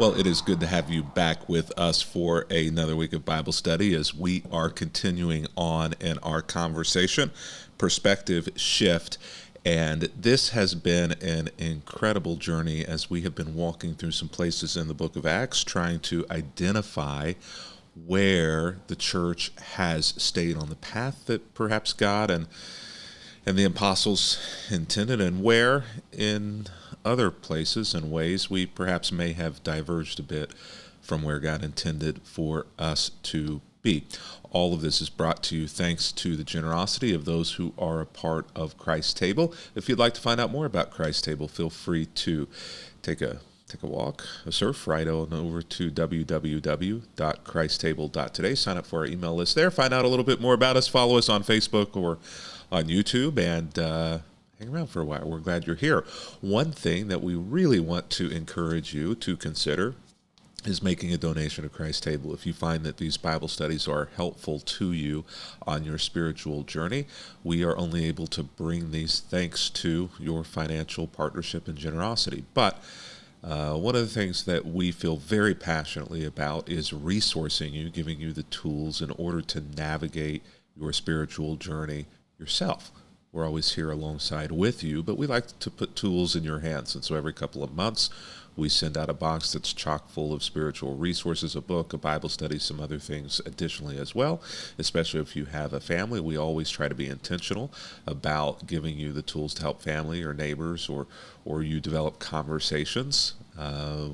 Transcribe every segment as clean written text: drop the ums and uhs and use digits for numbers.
Well, it is good to have you back with us for another week of Bible study as we are continuing on in our conversation, Perspective Shift. And this has been an incredible journey as we have been walking through some places in the book of Acts, trying to identify where the church has stayed on the path that perhaps God and the apostles intended, and where in other places and ways we perhaps may have diverged a bit from where God intended for us to be. All of this is brought to you thanks to the generosity of those who are a part of Christ's Table. If you'd like to find out more about Christ's Table, feel free to take a walk, a surf right on over to www.christtable.today. Sign up for our email list there. Find out a little bit more about us. Follow us on Facebook or on YouTube, and hang around for a while. We're glad you're here. One thing that we really want to encourage you to consider is making a donation to Christ's Table. If you find that these Bible studies are helpful to you on your spiritual journey, we are only able to bring these thanks to your financial partnership and generosity. But one of the things that we feel very passionately about is resourcing you, giving you the tools in order to navigate your spiritual journey yourself. We're always here alongside with you, but we like to put tools in your hands. And so every couple of months, we send out a box that's chock full of spiritual resources, a book, a Bible study, some other things additionally as well. Especially if you have a family, we always try to be intentional about giving you the tools to help family or neighbors, or you develop conversations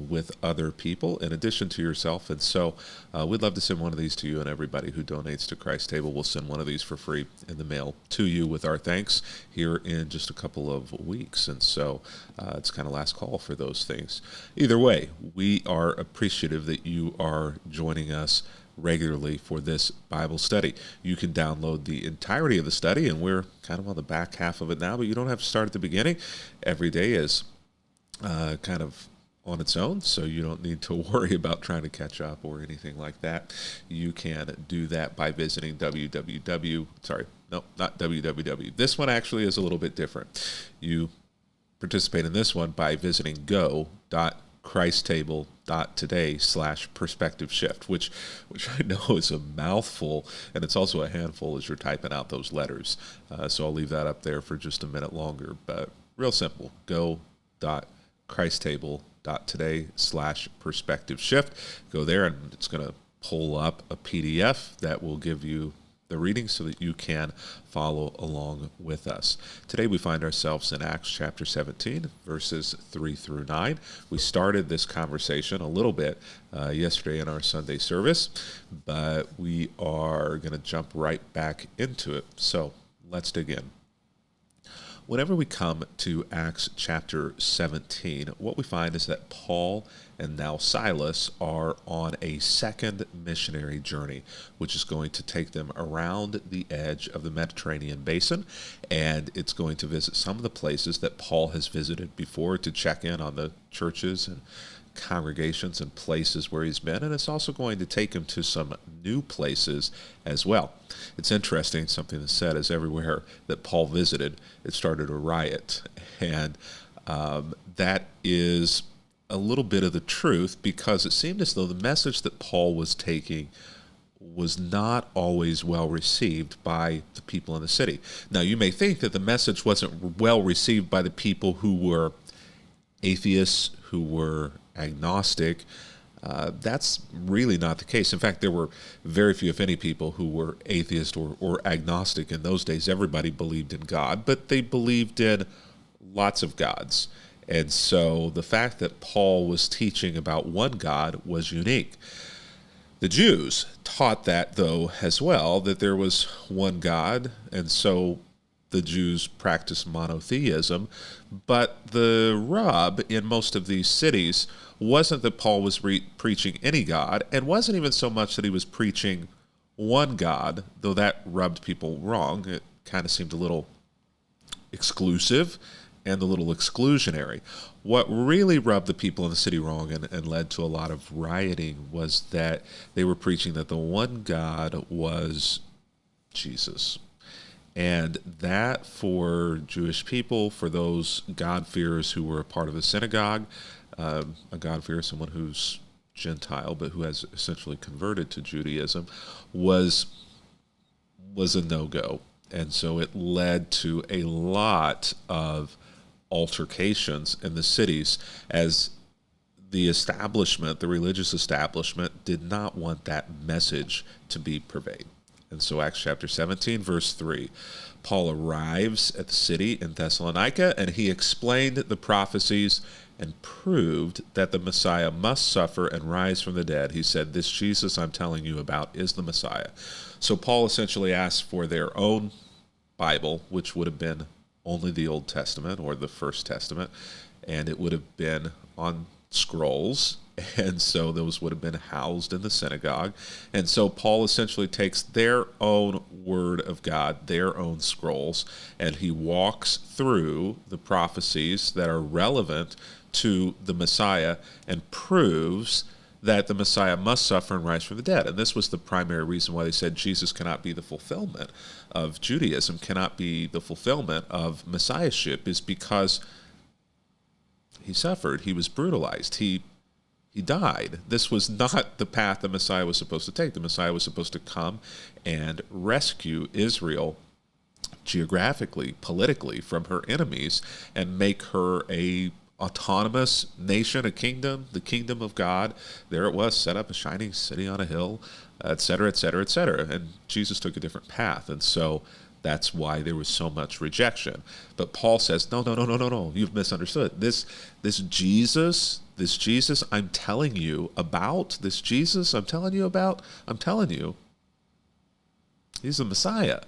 with other people in addition to yourself. And so we'd love to send one of these to you, and everybody who donates to Christ's Table will send one of these for free in the mail to you with our thanks here in just a couple of weeks. And so it's kind of last call for those things. Either way, we are appreciative that you are joining us regularly for this Bible study. You can download the entirety of the study, and we're kind of on the back half of it now, but you don't have to start at the beginning. Every day is kind of on its own, so you don't need to worry about trying to catch up or anything like that. You can do that by visiting www. This one actually is a little bit different. You participate in this one by visiting go.christtable.today/perspective shift, which I know is a mouthful, and it's also a handful as you're typing out those letters. So I'll leave that up there for just a minute longer, but real simple. Go.christtable.today/perspective shift. Go there, and it's going to pull up a PDF that will give you the reading so that you can follow along with us. Today we find ourselves in Acts chapter 17, verses 3 through 9. We started this conversation a little bit yesterday in our Sunday service, but we are going to jump right back into it. So let's dig in. Whenever we come to Acts chapter 17, what we find is that Paul and now Silas are on a second missionary journey, which is going to take them around the edge of the Mediterranean basin, and it's going to visit some of the places that Paul has visited before to check in on the churches and congregations and places where he's been, and it's also going to take him to some new places as well. It's interesting, something that's said is everywhere that Paul visited, it started a riot, and that is a little bit of the truth, because it seemed as though the message that Paul was taking was not always well received by the people in the city. Now, you may think that the message wasn't well received by the people who were atheists, who were agnostic. That's really not the case. In fact, there were very few, if any, people who were atheist or agnostic in those days. Everybody believed in God, but they believed in lots of gods. And so the fact that Paul was teaching about one God was unique. The Jews taught that, though, as well, that there was one God, and so the Jews practiced monotheism. But the rub in most of these cities wasn't that Paul was preaching any God, and wasn't even so much that he was preaching one God, though that rubbed people wrong. It kind of seemed a little exclusive and a little exclusionary. What really rubbed the people in the city wrong and led to a lot of rioting was that they were preaching that the one God was Jesus. And that, for Jewish people, for those God-fearers who were a part of the synagogue, a God-fearer, someone who's Gentile, but who has essentially converted to Judaism, was a no-go. And so it led to a lot of altercations in the cities as the establishment, the religious establishment, did not want that message to be pervaded. And so Acts chapter 17, verse 3, Paul arrives at the city in Thessalonica, and he explained the prophecies and proved that the Messiah must suffer and rise from the dead. He said, this Jesus I'm telling you about is the Messiah. So Paul essentially asked for their own Bible, which would have been only the Old Testament or the First Testament, and it would have been on scrolls, and so those would have been housed in the synagogue. And so Paul essentially takes their own word of God, their own scrolls, and he walks through the prophecies that are relevant to the Messiah and proves that the Messiah must suffer and rise from the dead. And this was the primary reason why they said Jesus cannot be the fulfillment of Judaism, cannot be the fulfillment of Messiahship, is because he suffered, he was brutalized, he died. This was not the path the Messiah was supposed to take. The Messiah was supposed to come and rescue Israel geographically, politically, from her enemies and make her a autonomous nation, a kingdom, the kingdom of God. There it was, set up a shining city on a hill, et cetera, et cetera, et cetera. And Jesus took a different path. And so that's why there was so much rejection. But Paul says, no, you've misunderstood. This Jesus I'm telling you about, this Jesus I'm telling you about, he's the Messiah.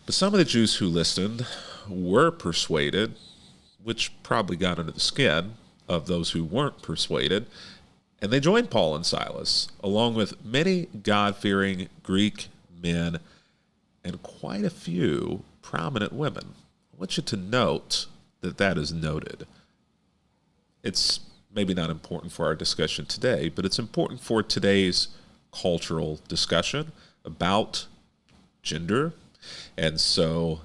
But some of the Jews who listened were persuaded, which probably got under the skin of those who weren't persuaded, and they joined Paul and Silas, along with many God-fearing Greek men and quite a few prominent women. I want you to note that is noted. It's maybe not important for our discussion today, but it's important for today's cultural discussion about gender. And so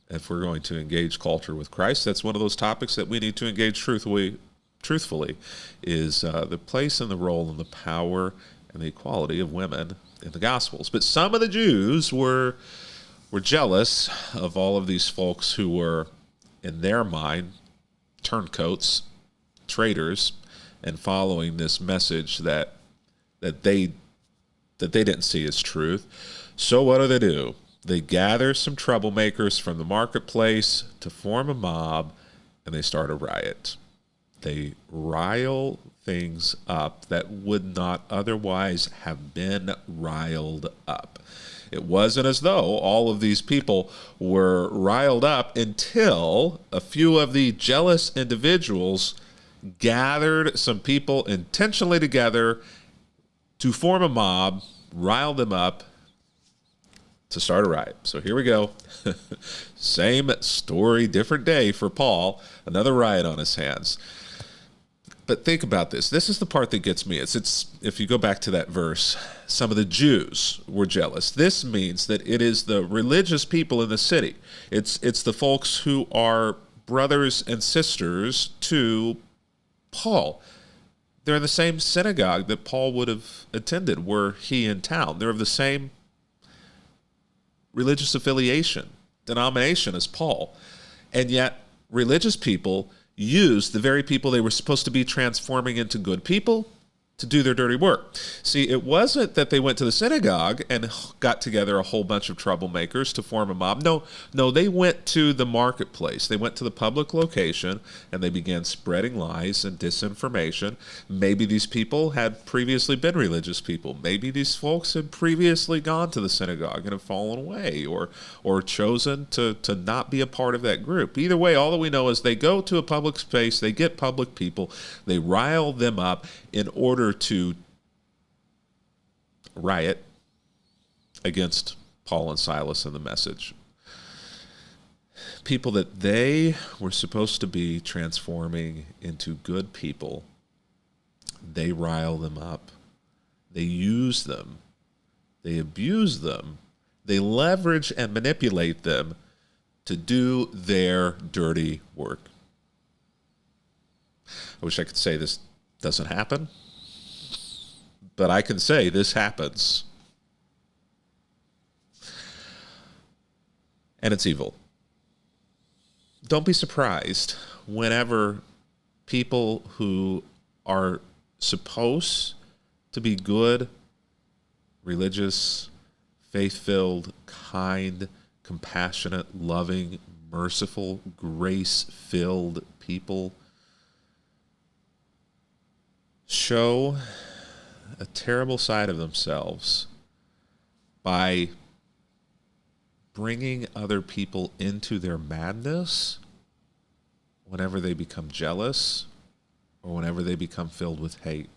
if we're going to engage culture with Christ, that's one of those topics that we need to engage truthfully, is the place and the role and the power and the equality of women in the Gospels. But some of the Jews were jealous of all of these folks who were, in their mind, turncoats, traitors, and following this message that they didn't see as truth. So what do? They gather some troublemakers from the marketplace to form a mob, and they start a riot. They rile things up that would not otherwise have been riled up. It wasn't as though all of these people were riled up until a few of the jealous individuals gathered some people intentionally together to form a mob, rile them up, to start a riot. So here we go. Same story, different day for Paul. Another riot on his hands. But think about this. This is the part that gets me. It's if you go back to that verse, some of the Jews were jealous. This means that it is the religious people in the city. It's the folks who are brothers and sisters to Paul. They're in the same synagogue that Paul would have attended were he in town. They're of the same religious affiliation, denomination as Paul. And yet religious people used the very people they were supposed to be transforming into good people to do their dirty work. See, it wasn't that they went to the synagogue and got together a whole bunch of troublemakers to form a mob. No, they went to the marketplace. They went to the public location and they began spreading lies and disinformation. Maybe these people had previously been religious people. Maybe these folks had previously gone to the synagogue and have fallen away or chosen to not be a part of that group. Either way, all that we know is they go to a public space, they get public people, they rile them up in order to riot against Paul and Silas and the message. People that they were supposed to be transforming into good people, they rile them up. They use them. They abuse them. They leverage and manipulate them to do their dirty work. I wish I could say this doesn't happen, but I can say this happens. And it's evil. Don't be surprised whenever people who are supposed to be good, religious, faith-filled, kind, compassionate, loving, merciful, grace-filled people show a terrible side of themselves by bringing other people into their madness whenever they become jealous or whenever they become filled with hate.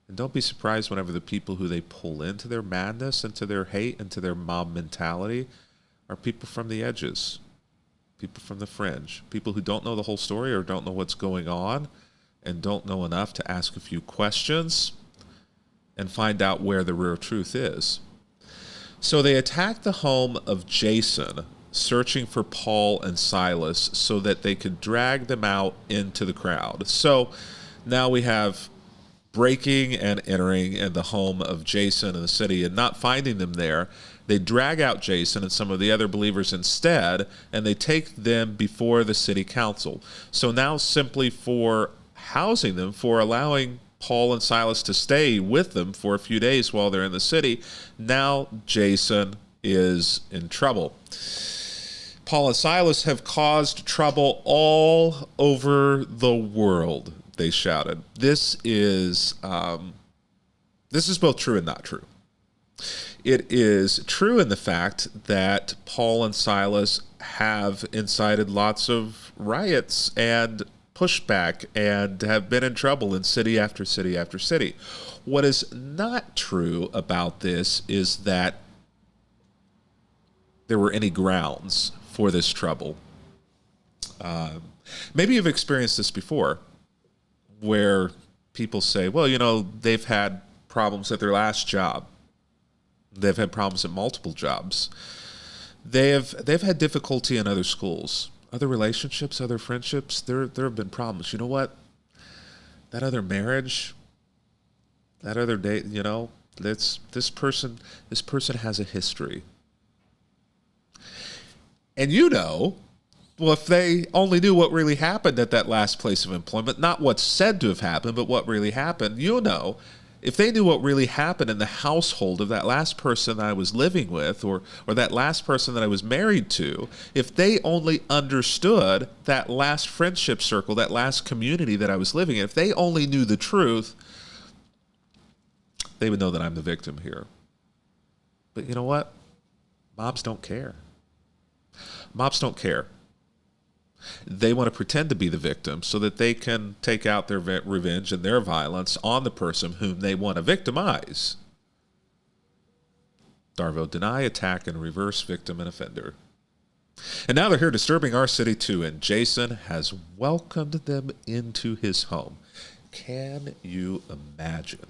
And don't be surprised whenever the people who they pull into their madness, into their hate, into their mob mentality are people from the edges, people from the fringe, people who don't know the whole story or don't know what's going on and don't know enough to ask a few questions and find out where the real truth is. So they attacked the home of Jason, searching for Paul and Silas so that they could drag them out into the crowd. So now we have breaking and entering in the home of Jason in the city and not finding them there. They drag out Jason and some of the other believers instead, and they take them before the city council. So now simply for housing them, for allowing Paul and Silas to stay with them for a few days while they're in the city, now Jason is in trouble. Paul and Silas have caused trouble all over the world, they shouted. This is both true and not true. It is true in the fact that Paul and Silas have incited lots of riots and pushback and have been in trouble in city after city after city. What is not true about this is that there were any grounds for this trouble. Maybe you've experienced this before, where people say, well, they've had problems at their last job. They've had problems at multiple jobs. They've had difficulty in other schools. Other relationships, other friendships, there have been problems. You know what? That other marriage, that other date, this person has a history. And well, if they only knew what really happened at that last place of employment, not what's said to have happened, but what really happened, if they knew what really happened in the household of that last person that I was living with or that last person that I was married to, if they only understood that last friendship circle, that last community that I was living in, if they only knew the truth, they would know that I'm the victim here. But you know what? Mobs don't care. Mobs don't care. They want to pretend to be the victim so that they can take out their revenge and their violence on the person whom they want to victimize. Darvo, deny, attack, and reverse victim and offender. And now they're here disturbing our city too, and Jason has welcomed them into his home. Can you imagine?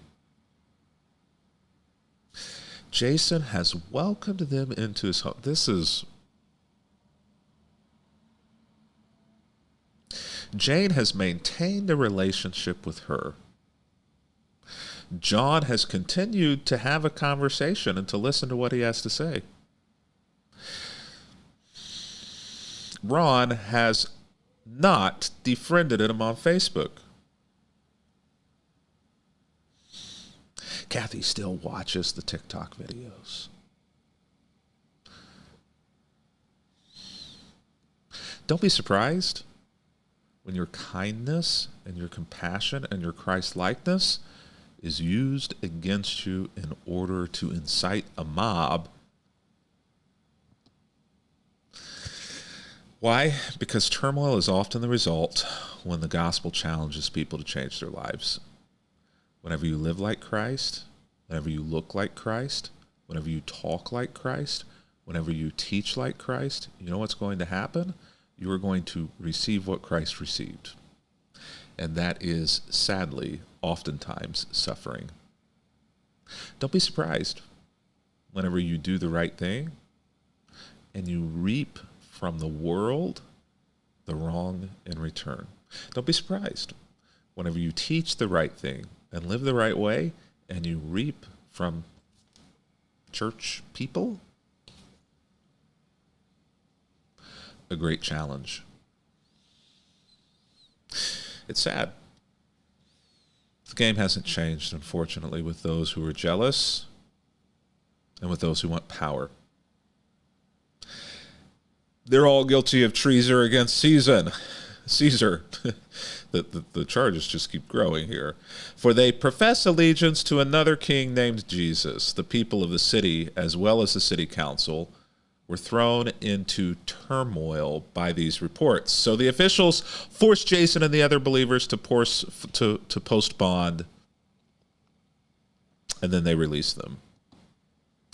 Jason has welcomed them into his home. Jane has maintained a relationship with her. John has continued to have a conversation and to listen to what he has to say. Ron has not defriended him on Facebook. Kathy still watches the TikTok videos. Don't be surprised when your kindness and your compassion and your Christ-likeness is used against you in order to incite a mob. Why? Because turmoil is often the result when the gospel challenges people to change their lives. Whenever you live like Christ, whenever you look like Christ, whenever you talk like Christ, whenever you teach like Christ, you know what's going to happen? You are going to receive what Christ received. And that is, sadly, oftentimes suffering. Don't be surprised whenever you do the right thing and you reap from the world the wrong in return. Don't be surprised whenever you teach the right thing and live the right way, and you reap from church people, a great challenge. It's sad. The game hasn't changed, unfortunately, with those who are jealous and with those who want power. They're all guilty of treason against Caesar. The charges just keep growing here. For they profess allegiance to another king named Jesus. The people of the city, as well as the city council, were thrown into turmoil by these reports. So the officials forced Jason and the other believers to post bond, and then they released them.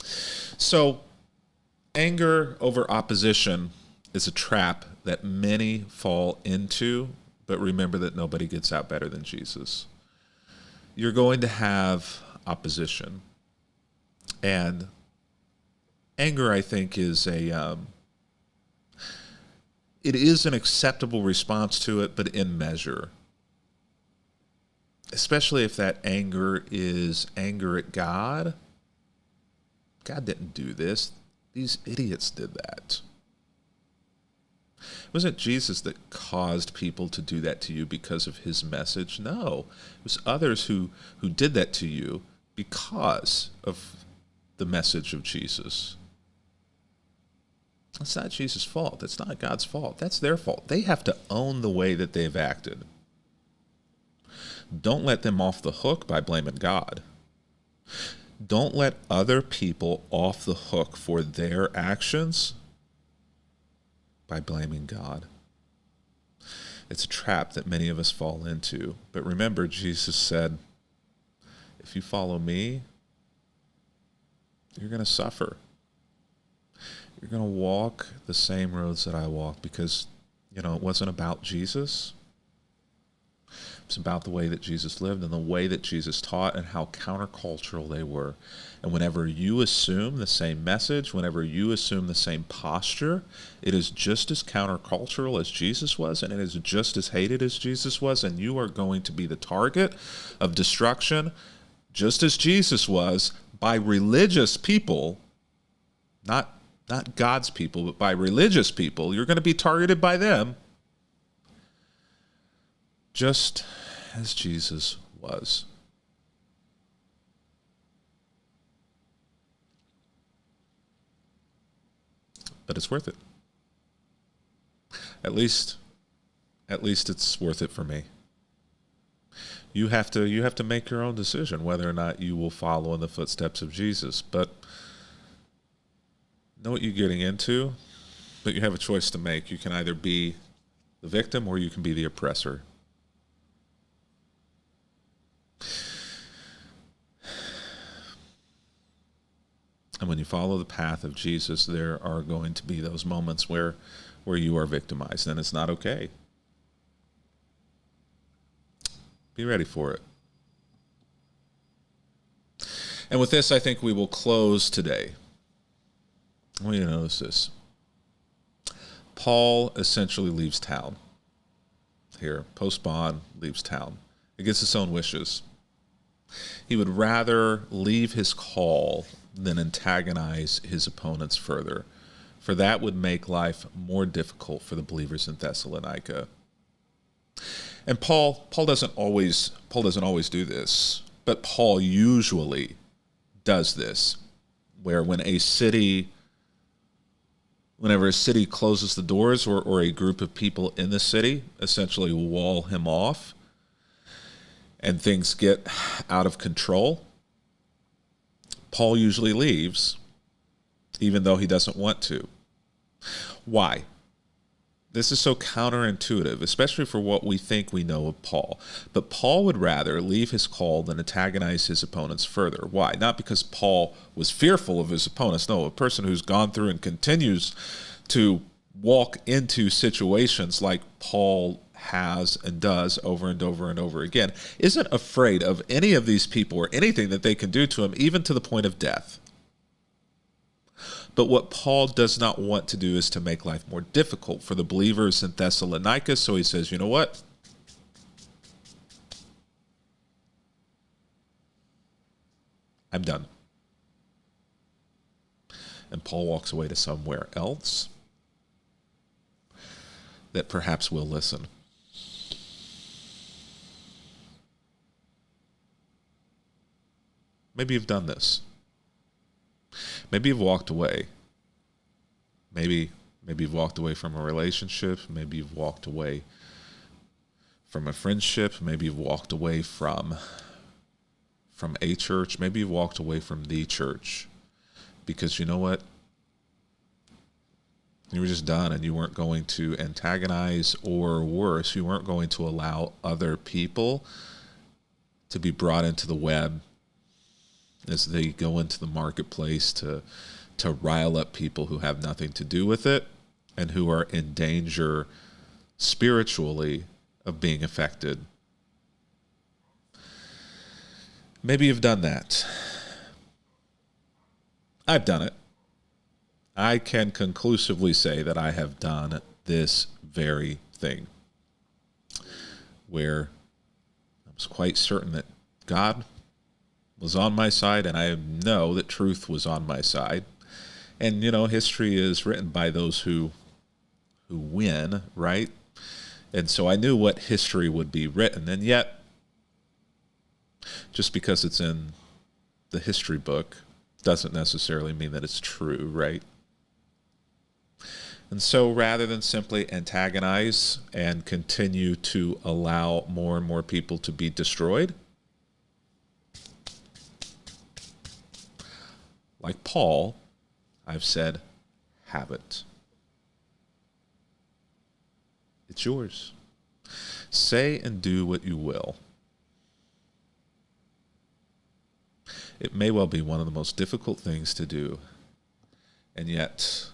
So anger over opposition is a trap that many fall into, but remember that nobody gets out better than Jesus. You're going to have opposition, and anger, I think, is it is an acceptable response to it, but in measure. Especially if that anger is anger at God. God didn't do this. These idiots did that. It wasn't Jesus that caused people to do that to you because of his message. No, it was others who did that to you because of the message of Jesus. It's not Jesus' fault. It's not God's fault. That's their fault. They have to own the way that they've acted. Don't let them off the hook by blaming God. Don't let other people off the hook for their actions by blaming God. It's a trap that many of us fall into. But remember, Jesus said, if you follow me, you're going to suffer. You're going to walk the same roads that I walk because, it wasn't about Jesus. It's about the way that Jesus lived and the way that Jesus taught and how countercultural they were. And whenever you assume the same message, whenever you assume the same posture, it is just as countercultural as Jesus was, and it is just as hated as Jesus was, and you are going to be the target of destruction, just as Jesus was, by religious people, not God's people, but by religious people. You're going to be targeted by them, just as Jesus was. But it's worth it. At least it's worth it for me. You have to make your own decision whether or not you will follow in the footsteps of Jesus. But know what you're getting into, but you have a choice to make. You can either be the victim or you can be the oppressor. And when you follow the path of Jesus, there are going to be those moments where you are victimized, and it's not okay. Be ready for it. And with this, I think we will close today. I want you to notice this. Paul essentially leaves town. Here, post-bond, leaves town. Against his own wishes. He would rather leave his call than antagonize his opponents further, for that would make life more difficult for the believers in Thessalonica. And Paul doesn't always do this, but Paul usually does this, where whenever a city closes the doors or a group of people in the city essentially wall him off and things get out of control, Paul usually leaves, even though he doesn't want to. Why? This is so counterintuitive, especially for what we think we know of Paul. But Paul would rather leave his call than antagonize his opponents further. Why? Not because Paul was fearful of his opponents. No, a person who's gone through and continues to walk into situations like Paul has and does over and over and over again isn't afraid of any of these people or anything that they can do to him, even to the point of death. But what Paul does not want to do is to make life more difficult for the believers in Thessalonica. So he says, you know what? I'm done. And Paul walks away to somewhere else that perhaps will listen. Maybe you've done this. Maybe you've walked away. Maybe you've walked away from a relationship. Maybe you've walked away from a friendship. Maybe you've walked away from a church. Maybe you've walked away from the church because you know what? You were just done, and you weren't going to antagonize, or worse, you weren't going to allow other people to be brought into the web as they go into the marketplace to rile up people who have nothing to do with it and who are in danger spiritually of being affected. Maybe you've done that. I've done it. I can conclusively say that I have done this very thing, where I was quite certain that God was on my side, and I know that truth was on my side. And, history is written by those who win, right? And so I knew what history would be written. And yet, just because it's in the history book doesn't necessarily mean that it's true, right? And so rather than simply antagonize and continue to allow more and more people to be destroyed, like Paul, I've said, have it. It's yours. Say and do what you will. It may well be one of the most difficult things to do, and yet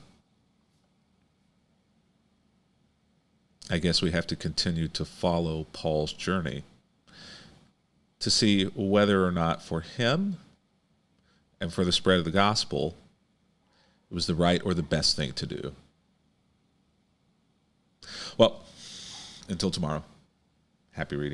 I guess we have to continue to follow Paul's journey to see whether or not for him and for the spread of the gospel it was the right or the best thing to do. Well, until tomorrow, happy reading.